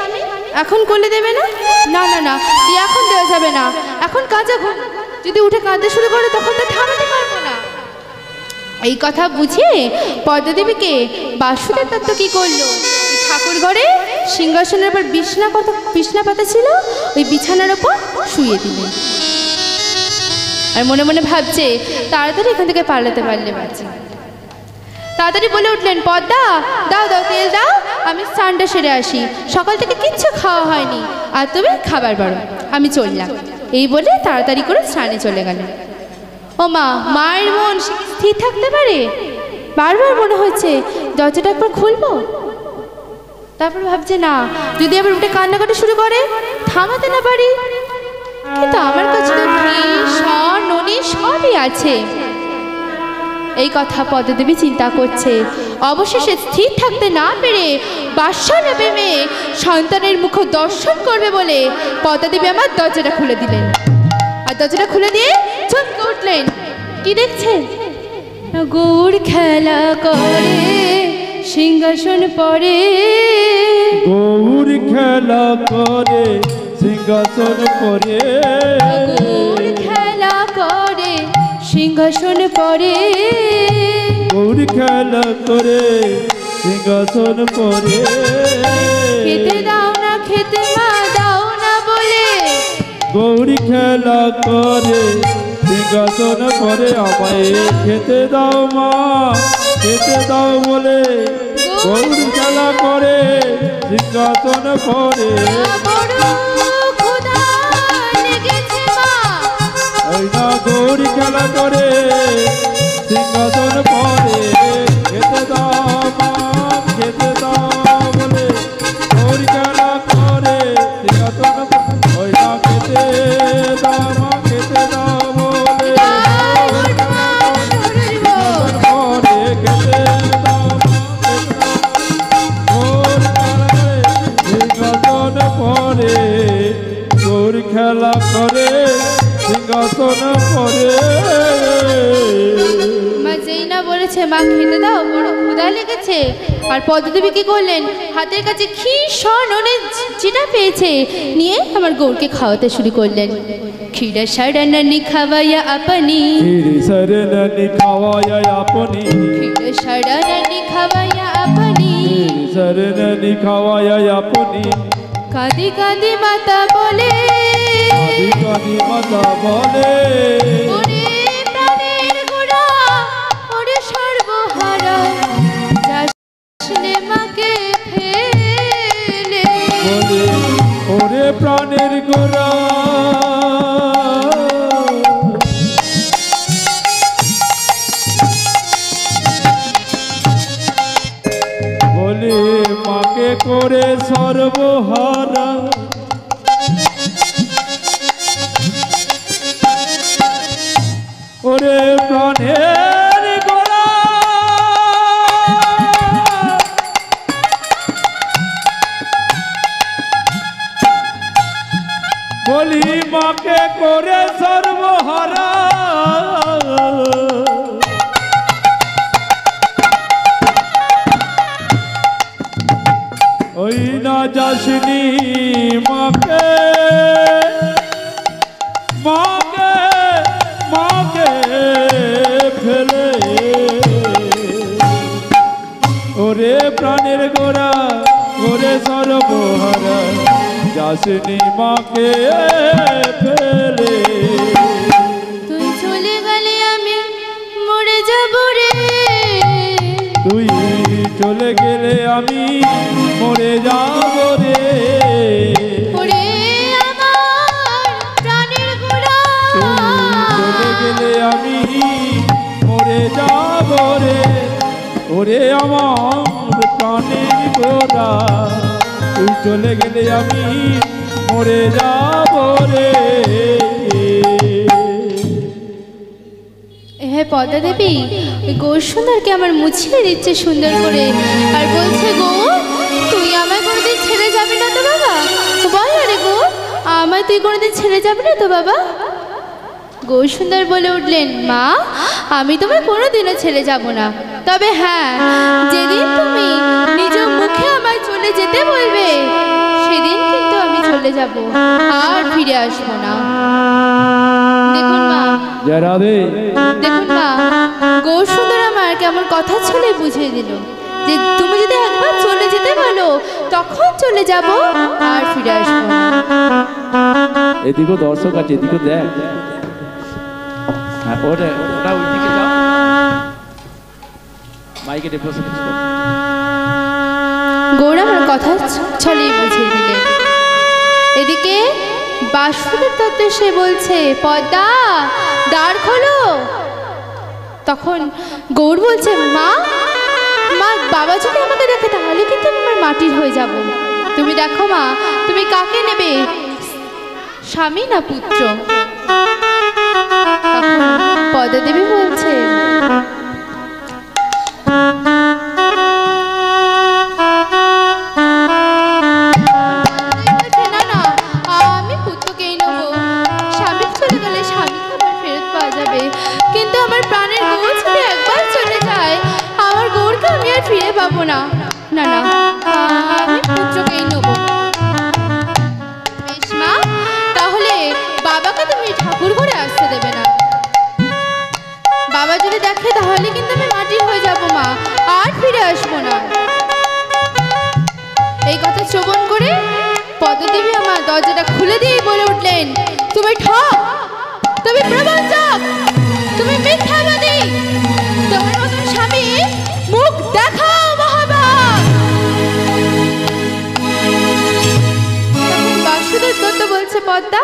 এখন কোলে দেবে না? না না না, এখন দেওয়া যাবে না, এখন কাঁচা ঘুম, যদি উঠে কাঁদতে শুরু করে তখন তো থামাতে পারবো না। এই কথা বুঝিয়ে পদ্মাদেবীকে বাসুদেব দত্ত কি করলো, ঠাকুর ঘরে সিংহাসনের উপর বিছনা পাতা ছিল, ওই বিছানার ওপর শুয়ে দিলেন। আর মনে মনে ভাবছে, তাড়াতাড়ি এখান থেকে পালাতে পারলে বাঁচি। তাড়াতাড়ি বলে উঠলেন, পদ্মা দাও দাও তেল দাও, আমি স্নানটা সেরে আসি, সকাল থেকে কিচ্ছু খাওয়া হয়নি, আর তুমি খাবার বাড়ো, আমি চললাম। এই বলে তাড়াতাড়ি করে স্নানে চলে গেলেন। ও মা, মায়ের মন স্থির থাকতে পারে? বারবার মনে হচ্ছে দরজাটা একবার খুলবো, তারপর ভাবছে না, যদি আবার উঠে কান্নাকাটি শুরু করে, থামাতে না পারি, কিন্তু আমার কাছে তো ননি সবই আছে। এই কথা পদ্মাদেবী চিন্তা করছে। অবশেষে স্থির থাকতে না পেরে বাদশাহ প্রেমে সন্তানের মুখ দর্শন করবে বলে পদ্মাদেবী আমার দরজাটা খুলে দিলেন। আর দরজাটা খুলে দিয়ে চমকে উঠলেন। কি দেখছেন? গৌর খেলা করে সিংহাসন পরে, গৌর খেলা করে সিংহাসন পরে, গৌর খেলা করে সিংহাসন পরে, গৌর খেলা করে সিংহাসন পরে। খেতে দাও না, খেতে মা দাও না বলে, গৌর খেলা করে সিংহাসন পরে আমায় খেতে দাও মা, খেতে দাও বলে গৌর খেলা করে সিংহাসন পরে। ওই না গৌর খেলা করে সিংহাসন পরে খেতে দাও মা, খেতে দাও বলে গৌর খেলা করে সিংহাসন পরে। ওই না খেতে দাও মা, খেতে দাও বলে সিংহাসন পরে খেতে দাও মা, সিংহাসন পরে গৌর খেলা করে সিংহাসন পরে। মা যেই না বলেছে মা খেতে দাও, বড় ক্ষুধা লেগেছে। আর পদ্মদেবী কি করলেন, হাতের কাছে ক্ষীর স্বর্ণের যেটা পেয়েছে নিয়ে আমার গৌরকে খাওয়াতে শুরু করলেন। ক্ষীরা সারানি খাওয়াইয়া আপনি, ক্ষীর সারানি খাওয়াইয়া আপনি, ক্ষীরা সারানি খাওয়াইয়া আপনি, ক্ষীর সারানি খাওয়াইয়া আপনি। কাঁদি কাঁদি মাতা বলে, কাঁদি কাঁদি মাতা বলে, ওরে প্রাণের গোড়া, ওরে সর্বহারা, যাসনে মাকে ফেলে। বলে ওরে প্রাণের গোড়া, বলে মাকে করে সর্বহারা। ওরে প্রাণের গোড়া, বলি মাকে করে সর্বহারা। ওই না যাসনি মাকে, মাকে মাকে ফেলে। ওরে প্রাণের গোড়া, ওরে সর্বহারা, যাসনি মাকে ফেলে। তুই চলে গেলে আমি মরে যাব রে, তুই চলে গেলে আমি মরে যাব রে। ওরে আমার প্রাণের গোড়া, তুই চলে গেলে আমি মরে যাব রে। ওরে আমার প্রাণের গোড়া, তুই চলে গেলে আমি মরে যাব রে। হ্যাঁ পদ্মা দেবী ওই গৌর সুন্দরকে আমার মুছিয়ে দিচ্ছে সুন্দর করে, আর বলছে গৌর তুই আমায় কোনোদিন ছেড়ে যাবি না তো বাবা? বল না রে গৌর, আমায় তুই কোনোদিন ছেড়ে যাবি না তো বাবা? গৌর সুন্দর বলে উঠলেন, মা আমি তোমায় কোনোদিনও ছেড়ে যাব না, তবে হ্যাঁ যেদিন তুমি নিজ মুখে আমায় চলে যেতে বলবে সেদিন কিন্তু আমি চলে যাব, আর ফিরে আসবো না। দেখুন মা, জয় রাধে। দেখুন মা, গৌর সুন্দর আমার কেমন কথা ছলে বুঝিয়ে দিল যে তুমি যদি একবার চলে যেতে বলো তখন চলে যাব, আর ফিরে আসবো না। এদিকেও দর্শক আছে, এদিকেও দেখ। হ্যাঁ ওটা ওটা ওইদিকে যাও, মাইকে ডেপোজিট করো। গৌর আমার কথা ছলে বুঝিয়ে দিলেন। এদিকে বাসুদেব দত্ত সে বলছে, পদ্মা দ্বার খোলো। তখন গৌর বলছে, মা মা বাবা যদি আমাকে দেখে তাহলে কিন্তু আমি আমার মাটির হয়ে যাব। তুমি দেখো মা, তুমি কাকে নেবে, স্বামী না পুত্র? তখন পদ্মা দেবী বলছে, না না আমি পুত্রকেই নেবো, স্বামী চলে গেলে স্বামীকে আবার ফেরত পাওয়া যাবে, কিন্তু আমার প্রাণের গৌর যদি একবার চলে যায় আমার গৌরকে আমি আর ফিরে পাবো না। না না আমি পুত্রকেই নেবো। বেশ মা, তাহলে বাবাকে তুমি ঠাকুর ঘরে আসতে দেবে না, বাবা যদি দেখে তাহলে কিন্তু আমি মাটির হয়ে যাব মা, আর ফিরে আসবো না। এই কথা শ্রবণ করে পদ্মদেবী আমার দরজাটা খুলে দিয়ে বলে উঠলেন, তুমি ঠক তুমি প্রবঞ্চক, তুমি মিথ্যাবাদী। তোমার মতন স্বামী মুখ দেখাও মহাভাগ। বাসুদেব দত্ত বলছে, পদ্মা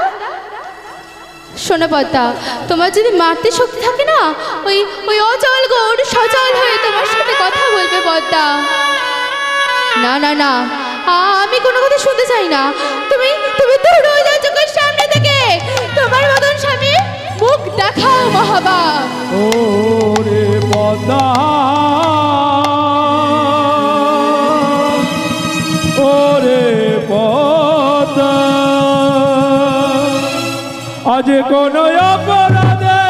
শোনো পদ্মা, তোমার যদি মারতে শক্তি থাকে না, ওই ওই অচল গৌড় সচল হয়ে তোমার সাথে কথা বলবে পদ্মা। না না না, আমি কোনো কথা শুনতে চাই না। তুমি তুমি দূর হয়ে যাও চোখের সামনে থেকে। তোমার মতন স্বামী মুখ দেখাও মহাভাগ। ওরে পদ্মা, ওরে পদ্মা, আজ কোন অপরাধে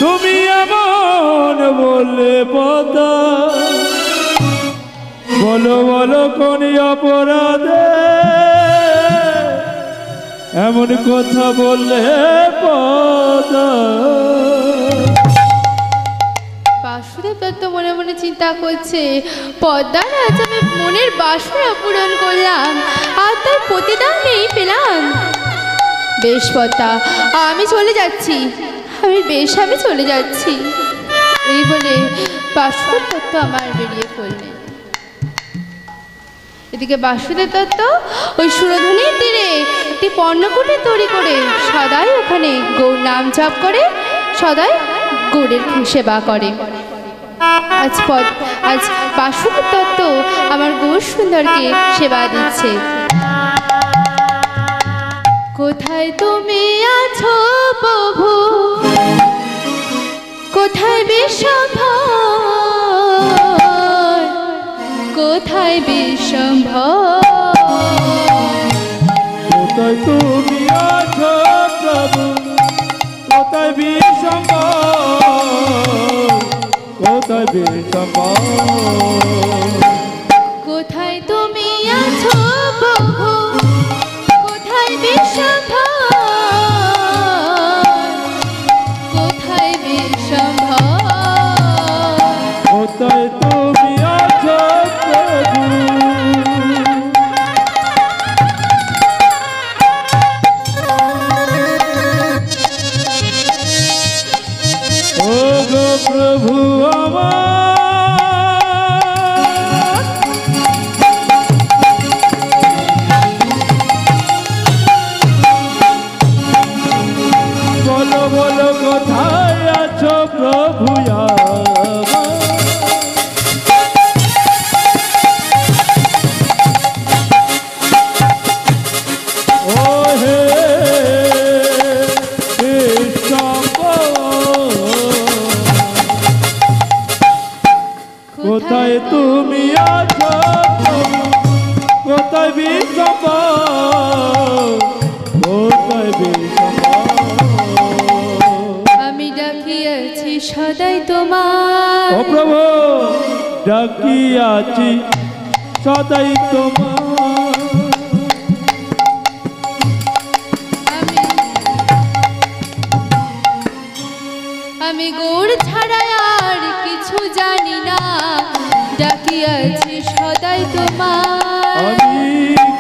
তুমি এমন বললে পদ্মা? বলো বলো কোন অপরাধে এমন কথা বললে পদ্মা? বাসুদেব দত্ত মনে মনে চিন্তা করছে, পদ্মার আজ আমি মনের বাসনা পূরণ করলাম, আর তার প্রতিদান নেই পেলাম। বেশ পদ্মা, আমি চলে যাচ্ছি, আমি চলে যাচ্ছি। এই বলে বাসুদেব দত্ত আমার বেরিয়ে পড়লেন। এদিকে বাসুদেব দত্ত ওই সুরধুনির তীরে একটি পর্ণকুটির তৈরি করে সদাই ওখানে গৌর নাম জপ করে, সদাই গৌরের সেবা করে। আজ বাসুদেব দত্ত আমার গৌর সুন্দরকে সেবা দিচ্ছে। কোথায় তুমি আছো প্রভু, কোথায় বিশ্বম্ভর, কোথায় বিশ্বম্ভর? কোথায় তুমি আছো প্রভু, কোথায় বিশ্বম্ভর, কোথায় বিশ্বম্ভর? কোথায় তুমি আছো প্রভু, কোথায় বিশ্বম্ভর, কোথায় বিশ্বম্ভর? কোথায় তুমি আছো প্রভু? ও গো প্রভু আমার, বলো বলো কোথায় আছো প্রভু আমার? ও হে কোথায় তুমি আছো, কোথায় বিশ্বম্ভর, কোথায় বিশ্বম্ভর? আমি ডাকিয়াছি সদাই তোমার, ও প্রভু ডাকিয়াছি সদাই তোমার। আমি গৌর ছাড়া আর কিছু জানি না, ডাকিয়াছি সদাই তোমার। আমি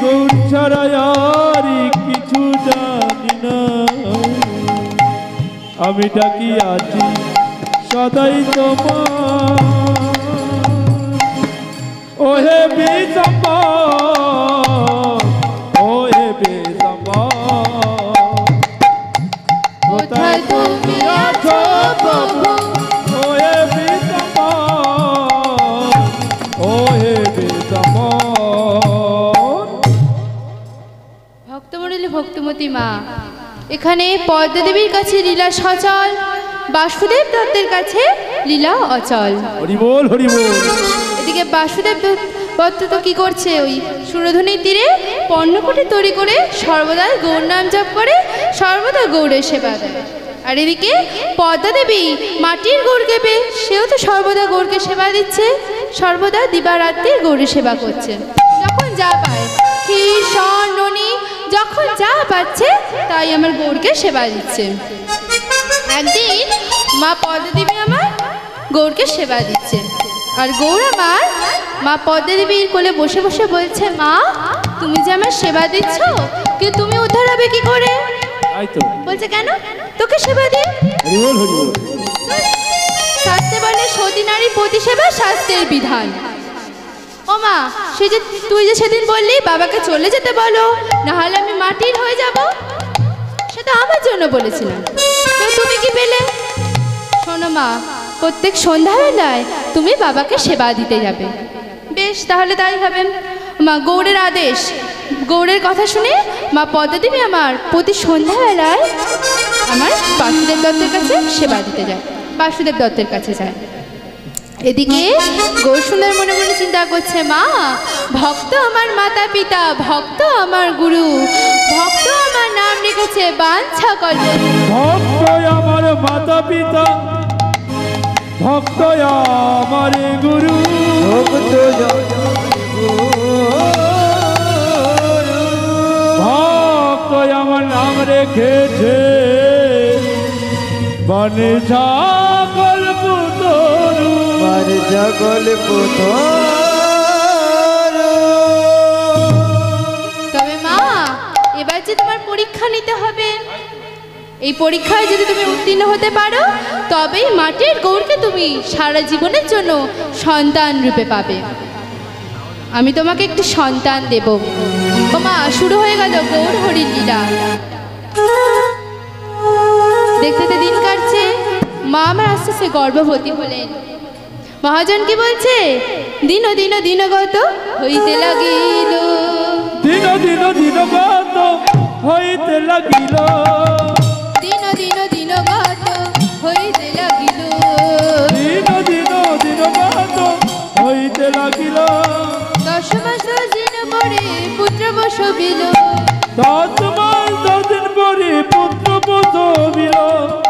গৌর ছাড়া আর কিছু জানি না, আমি ডাকিয়াছি সদাই তোমার। ওহে বিশ্বম্ভর, ওহে বিশ্বম্ভর, কোথায় তুমি আছো প্রভু? ওহে বিশ্বম্ভর, ওহে বিশ্বম্ভর। ভক্তমণ্ডলী, ভক্তমতী মা, এখানে পদ্মা দেবীর কাছে লীলা সচল, বাসুদেব দত্তের কাছে লীলা অচল। হরি বল, হরি বল। এদিকে বাসুদেব দত্ত তো কি করছে, ওই সুরধুনির তীরে পর্ণকুটি তৈরি করে সর্বদা গৌর নাম জপ করে, সর্বদা গৌরের সেবা দেয়। আর এদিকে পদ্মা দেবী মাটির গৌরকে পেয়ে সেও তো সর্বদা গৌরকে সেবা দিচ্ছে, সর্বদা দিবারাত্রি গৌরের সেবা করছে। যখন যা পায়, ক্ষীর স্বর্ণ ননি যখন যা পাচ্ছে তাই আমার গৌরকে সেবা দিচ্ছে। একদিন মা পদ্মা দেবী আমার গৌরকে সেবা দিচ্ছে, আর গৌর আমার মা পদ্মা দেবীর কোলে বসে বসে বলছে, মা তুমি যে আমার সেবা দিচ্ছ, কিন্তু তুমি উদ্ধার হবে কি করে? তাই তো। বলছে কেন তোকে সেবা দিই? হরি বল হরি বল। শাস্ত্রে বলে সতী নারী প্রতি সেবা শাস্ত্রের বিধান। ও মা, সে যে তুই যে সেদিন বললি বাবাকে চলে যেতে বলো, না হলে আমি মাটির হয়ে যাব, সেটা আমার জন্য বলেছিলাম। তো তুমি কি পেলে? শোনো মা, প্রত্যেক সন্ধ্যাবেলায় তুমি বাবাকে সেবা দিতে যাবে। বেশ, তাহলে তাই হবে। মা গৌড়ের আদেশ, গৌড়ের কথা শুনে মা পদ্মাদেবী আমার প্রতি সন্ধ্যাবেলায় আমার বাসুদেব দত্তের কাছে সেবা দিতে যায়, বাসুদেব দত্তের কাছে যায়। এদিকে গৌরসুন্দর মনে মনে চিন্তা করছে, মা ভক্ত আমার মাতা পিতা, ভক্ত আমার গুরু, ভক্ত আমার নাম রেখেছে বাঞ্ছা কল্প। ভক্ত আমার মাতা পিতা, ভক্ত আমার গুরু, ভক্ত আমার নাম রেখেছে বনে সকল পুতরু, বনে সকল পুতরু। তবে মা, এবার যে তোমার পরীক্ষা নিতে হবে, এই পরীক্ষায় যদি তুমি উত্তীর্ণ হতে পারো তবেই মাটির গৌরকে তুমি সারা জীবনের জন্য সন্তান রূপে পাবে। আমি তোমাকে একটি সন্তান দেব। ও মা, শুরু হয়ে গেল গৌর হরির লীলা। দেখতে দেখতে দিন কাটছে, মা আমার আস্তে আস্তে গর্ভবতী হলেন। মহাজন কি বলছে? দিন দিন দিনগত হইতে লাগিল, দিন দিন দিনগত হইতে লাগিল, দিন দিন দিনগত হইতে লাগিল, দিন দিন দিনগত হইতে লাগিল। 10 মাস 10 দিন পরে পুত্র প্রসবিল, 10 মাস 10 দিন পরে পুত্র প্রসবিল,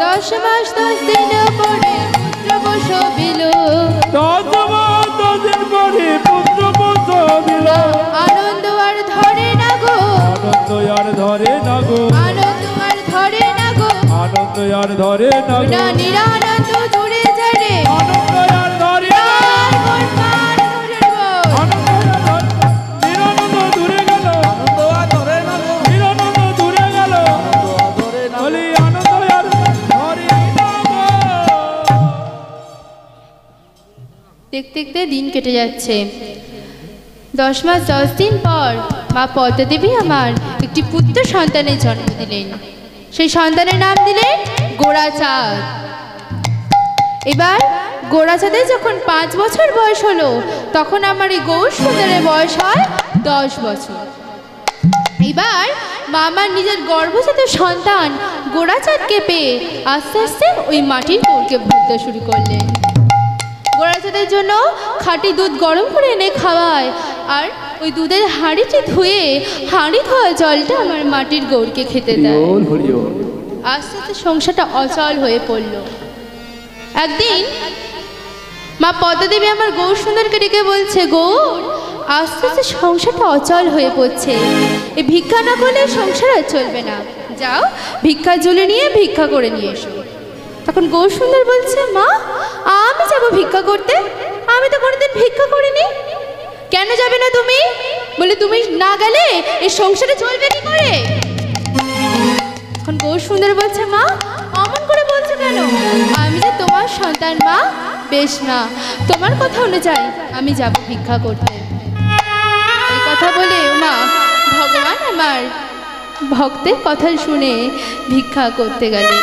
10 মাস 10 দিন পরে পুত্র প্রসবিল, 10 মাস 10 দিন পরে পুত্র প্রসবিল। আনন্দ আর ধরে না গো, আনন্দ আর ধরে না গো, আনন্দ আর ধরে না গো, আনন্দ আর ধরে না গো, না নিরানন্দ দূরে ঝরে, আনন্দ আর ধরে না, আনন্দ আর ধরে, নিরানন্দ দূরে গেল, আনন্দ আর ধরে না গো, নিরানন্দ দূরে গেল, বলি আনন্দ আর ধরে না গো। দেখতে দেখতে দিন কেটে যাচ্ছে। 10 মাস 10 দিন পর মা পদ্মাদেবী আমার একটি পুত্র সন্তানের জন্ম দিলেন। সেই সন্তানের নাম দিলেন গোড়াচাঁদ। এবার গোড়াচাঁদের যখন 5 বছর বয়স হলো, তখন আমার এই গৌর সুন্দরের বয়স হয় 10 বছর। এবার মা আমার নিজের গর্ভজাত সন্তান গোড়াচাঁদকে পেয়ে আস্তে আস্তে ওই মাটির গৌরকে ভুলতে শুরু করলেন। গোড়াচাঁদের জন্য খাঁটি দুধ গরম করে এনে খাওয়ায়, আর ওই দুধের হাঁড়িটি ধুয়ে হাঁড়ি ধোয়া জলটা আমার মাটির গৌরকে খেতে দেয়। আস্তে আস্তে সংসারটা অচল হয়ে পড়ল। একদিন মা পদ্মাদেবী আমার গৌর সুন্দরকে ডেকে বলছে, গৌর আস্তে আস্তে সংসারটা অচল হয়ে পড়ছে, এই ভিক্ষা না করলে সংসার আর চলবে না, যাও ভিক্ষা ঝুলে নিয়ে ভিক্ষা করে নিয়ে এসো। তখন গৌর সুন্দর বলছে, মা আমি যাবো ভিক্ষা করতে, আমি তো কোনোদিন ভিক্ষা করিনি। কেন যাবে না তুমি? বলে তুমি না গেলে এই সংসারে চলবে কি করে? তখন গৌর সুন্দর বলছে, মা অমন করে বলছো কেন? আমি যে তোমার সন্তান মা। বেশ মা, তোমার কথা অনুযায়ী আমি যাব ভিক্ষা করতে। এই কথা বলে মা ভগবান আমার ভক্তের কথা শুনে ভিক্ষা করতে গেলেন।